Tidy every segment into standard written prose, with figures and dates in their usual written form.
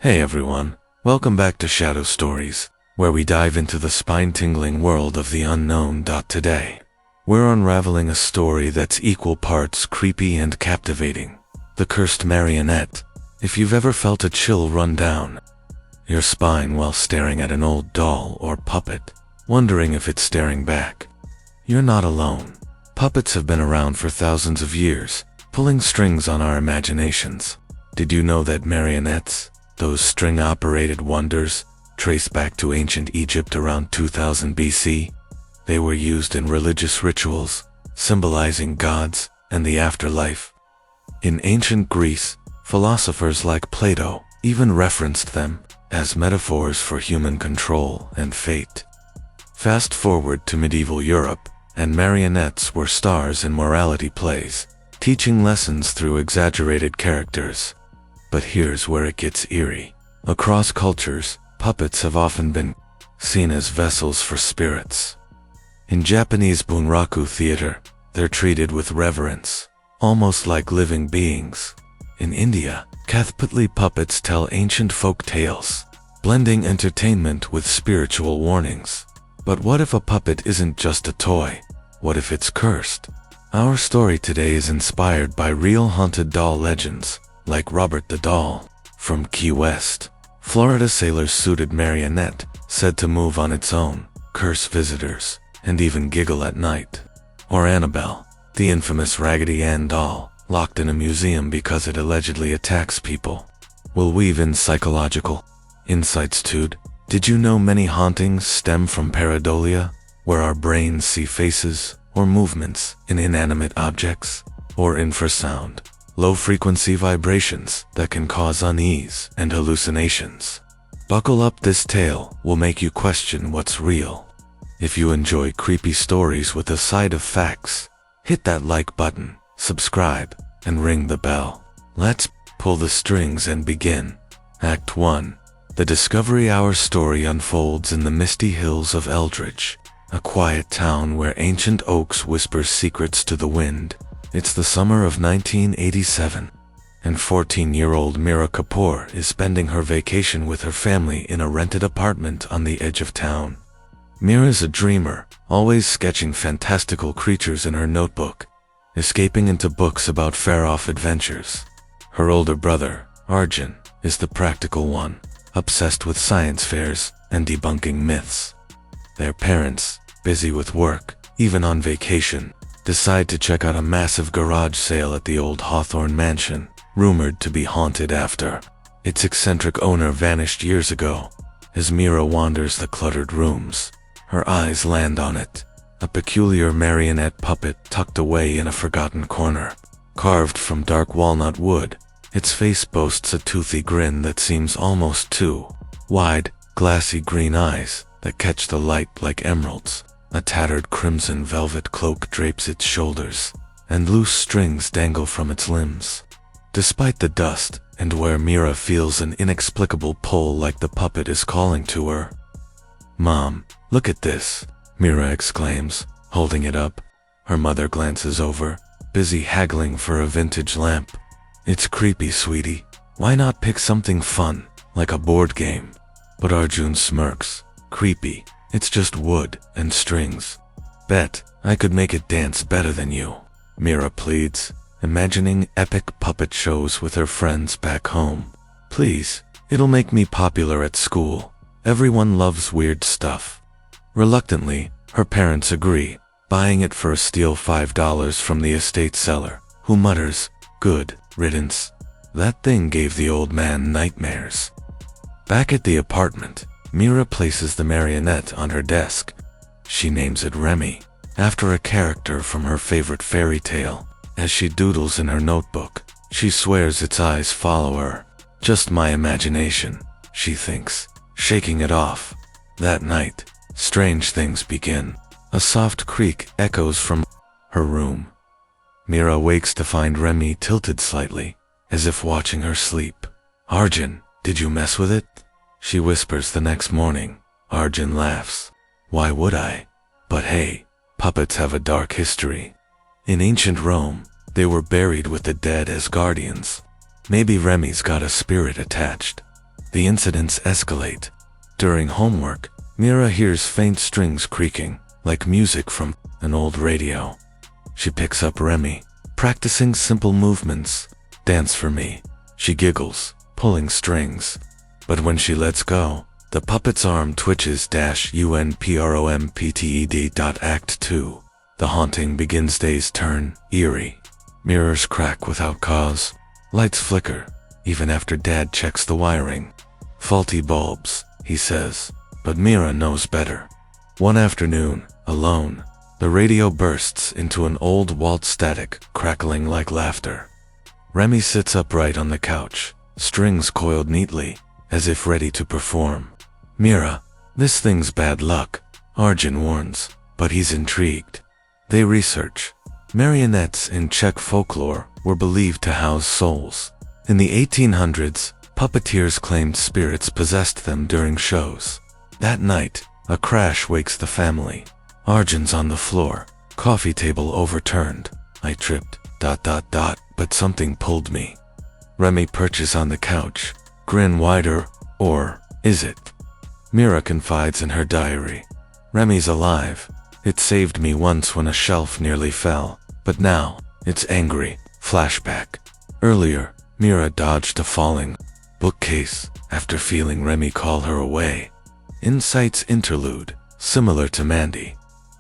Hey everyone, welcome back to Shadow Stories, where we dive into the spine-tingling world of the unknown. Today, we're unraveling a story that's equal parts creepy and captivating. The Cursed Marionette. If you've ever felt a chill run down your spine while staring at an old doll or puppet, wondering if it's staring back, you're not alone. Puppets have been around for thousands of years, pulling strings on our imaginations. Did you know that marionettes, those string-operated wonders, trace back to ancient Egypt around 2000 BC? They were used in religious rituals, symbolizing gods and the afterlife. In ancient Greece, philosophers like Plato even referenced them as metaphors for human control and fate. Fast forward to medieval Europe, and marionettes were stars in morality plays, teaching lessons through exaggerated characters. But here's where it gets eerie. Across cultures, puppets have often been seen as vessels for spirits. In Japanese bunraku theater, they're treated with reverence, almost like living beings. In India, Kathputli puppets tell ancient folk tales, blending entertainment with spiritual warnings. But what if a puppet isn't just a toy? What if it's cursed? Our story today is inspired by real haunted doll legends, like Robert the Doll from Key West, Florida. Sailor-suited marionette, said to move on its own, curse visitors, and even giggle at night. Or Annabelle, the infamous Raggedy Ann doll, locked in a museum because it allegedly attacks people. We'll weave in psychological insights too. Did you know many hauntings stem from pareidolia, where our brains see faces or movements in inanimate objects? Or infrasound, low-frequency vibrations that can cause unease and hallucinations? Buckle up, this tale will make you question what's real. If you enjoy creepy stories with a side of facts, hit that like button, subscribe, and ring the bell. Let's pull the strings and begin. Act 1. The Discovery. Our story unfolds in the misty hills of Eldridge, a quiet town where ancient oaks whisper secrets to the wind. It's the summer of 1987, and 14-year-old Mira Kapoor is spending her vacation with her family in a rented apartment on the edge of town. Mira's a dreamer, always sketching fantastical creatures in her notebook, escaping into books about far-off adventures. Her older brother, Arjun, is the practical one, obsessed with science fairs and debunking myths. Their parents, busy with work, even on vacation, decide to check out a massive garage sale at the old Hawthorne mansion, rumored to be haunted after its eccentric owner vanished years ago. As Mira wanders the cluttered rooms, her eyes land on it, a peculiar marionette puppet tucked away in a forgotten corner. Carved from dark walnut wood, its face boasts a toothy grin that seems almost too wide, glassy green eyes that catch the light like emeralds. A tattered crimson velvet cloak drapes its shoulders, and loose strings dangle from its limbs. Despite the dust, and where Mira feels an inexplicable pull like the puppet is calling to her. "Mom, look at this," Mira exclaims, holding it up. Her mother glances over, busy haggling for a vintage lamp. "It's creepy, sweetie. Why not pick something fun, like a board game?" But Arjun smirks. "Creepy. It's just wood and strings. Bet I could make it dance better than you," Mira pleads, imagining epic puppet shows with her friends back home. "Please, it'll make me popular at school. Everyone loves weird stuff." Reluctantly, her parents agree, buying it for a steal $5 from the estate seller, who mutters, "Good riddance." That thing gave the old man nightmares. Back at the apartment, Mira places the marionette on her desk. She names it Remy, after a character from her favorite fairy tale. As she doodles in her notebook, she swears its eyes follow her. "Just my imagination," she thinks, shaking it off. That night, strange things begin. A soft creak echoes from her room. Mira wakes to find Remy tilted slightly, as if watching her sleep. "Arjun, did you mess with it?" she whispers the next morning. Arjun laughs. "Why would I? But hey, puppets have a dark history. In ancient Rome, they were buried with the dead as guardians. Maybe Remy's got a spirit attached." The incidents escalate. During homework, Mira hears faint strings creaking, like music from an old radio. She picks up Remy, practicing simple movements. "Dance for me," she giggles, pulling strings. But when she lets go, the puppet's arm twitches. UNPROMPTED. Act 2. The haunting begins. Days turn eerie. Mirrors crack without cause. Lights flicker, even after Dad checks the wiring. "Faulty bulbs," he says, but Mira knows better. One afternoon, alone, the radio bursts into an old waltz static, crackling like laughter. Remy sits upright on the couch, strings coiled neatly, as if ready to perform. "Mira, this thing's bad luck," Arjun warns, but he's intrigued. They research. Marionettes in Czech folklore were believed to house souls. In the 1800s, puppeteers claimed spirits possessed them during shows. That night, a crash wakes the family. Arjun's on the floor, coffee table overturned. "I tripped, but something pulled me." Remy perches on the couch, grin wider, or is it? Mira confides in her diary. "Remy's alive. It saved me once when a shelf nearly fell, but now, it's angry." Flashback. Earlier, Mira dodged a falling bookcase after feeling Remy call her away. Insights interlude, similar to Mandy.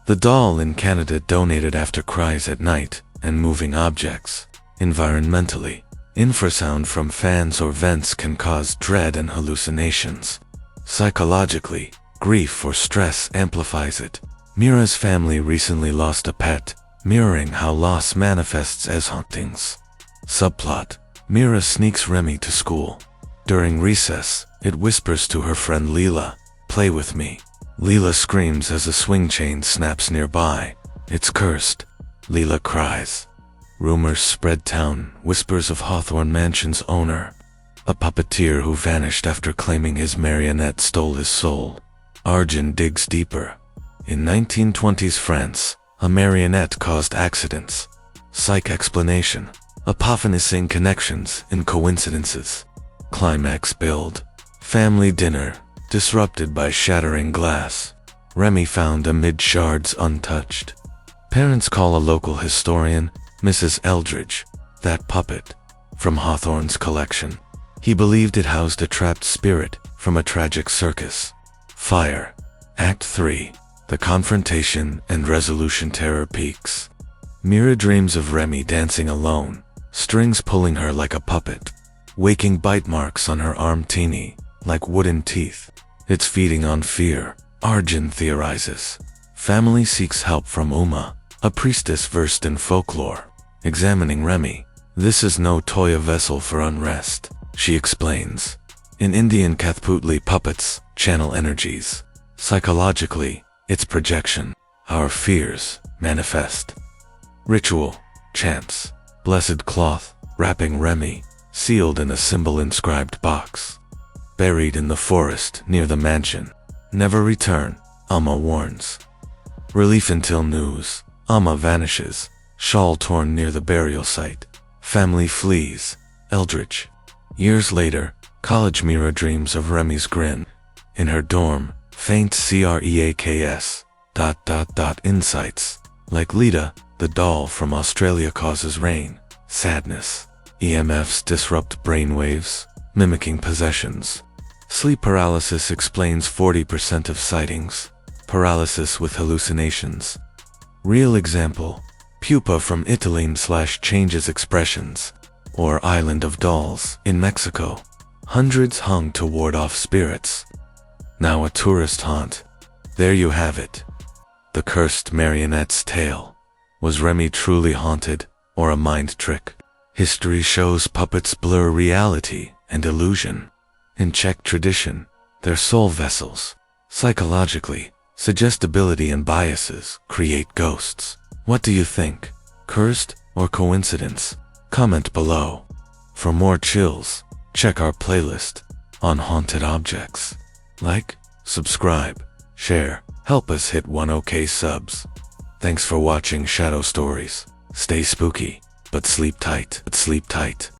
The doll in Canada donated after cries at night and moving objects. Environmentally, infrasound from fans or vents can cause dread and hallucinations. Psychologically, grief or stress amplifies it. Mira's family recently lost a pet, mirroring how loss manifests as hauntings. Subplot: Mira sneaks Remy to school. During recess, it whispers to her friend Leela, "Play with me." Leela screams as a swing chain snaps nearby. "It's cursed." Leela cries. Rumors spread town, whispers of Hawthorne Mansion's owner, a puppeteer who vanished after claiming his marionette stole his soul. Arjun digs deeper. In 1920s France, a marionette caused accidents. Psych explanation: apophanising connections in coincidences. Climax build: family dinner, disrupted by shattering glass. Remy found amid shards untouched. Parents call a local historian, Mrs. Eldridge, that puppet, from Hawthorne's collection. He believed it housed a trapped spirit from a tragic circus. Fire. Act 3. The confrontation and resolution. Terror peaks. Mira dreams of Remy dancing alone, strings pulling her like a puppet. Waking bite marks on her arm teeny, like wooden teeth. It's feeding on fear, Arjun theorizes. Family seeks help from Uma, a priestess versed in folklore. Examining Remy, "This is no toy vessel for unrest," she explains. In Indian Kathputli puppets channel energies. Psychologically, it's projection. Our fears manifest. Ritual. Chants. Blessed cloth, wrapping Remy, sealed in a symbol inscribed box. Buried in the forest near the mansion. Never return, Amma warns. Relief until news. Amma vanishes, shawl torn near the burial site. Family flees. Eldridge. Years later, college Mira dreams of Remy's grin. In her dorm, faint creaks. Insights. Like Lita, the doll from Australia causes rain, sadness. EMFs disrupt brainwaves, mimicking possessions. Sleep paralysis explains 40% of sightings. Paralysis with hallucinations. Real example: pupa from Italy/changes expressions. Or Island of Dolls in Mexico. Hundreds hung to ward off spirits. Now a tourist haunt. There you have it. The cursed marionette's tale. Was Remy truly haunted, or a mind trick? History shows puppets blur reality and illusion. In Czech tradition, they're soul vessels. Psychologically, suggestibility and biases create ghosts. What do you think? Cursed or coincidence? Comment below. For more chills, check our playlist on haunted objects. Like, subscribe, share, help us hit 1OK subs. Thanks for watching Shadow Stories. Stay spooky, but sleep tight.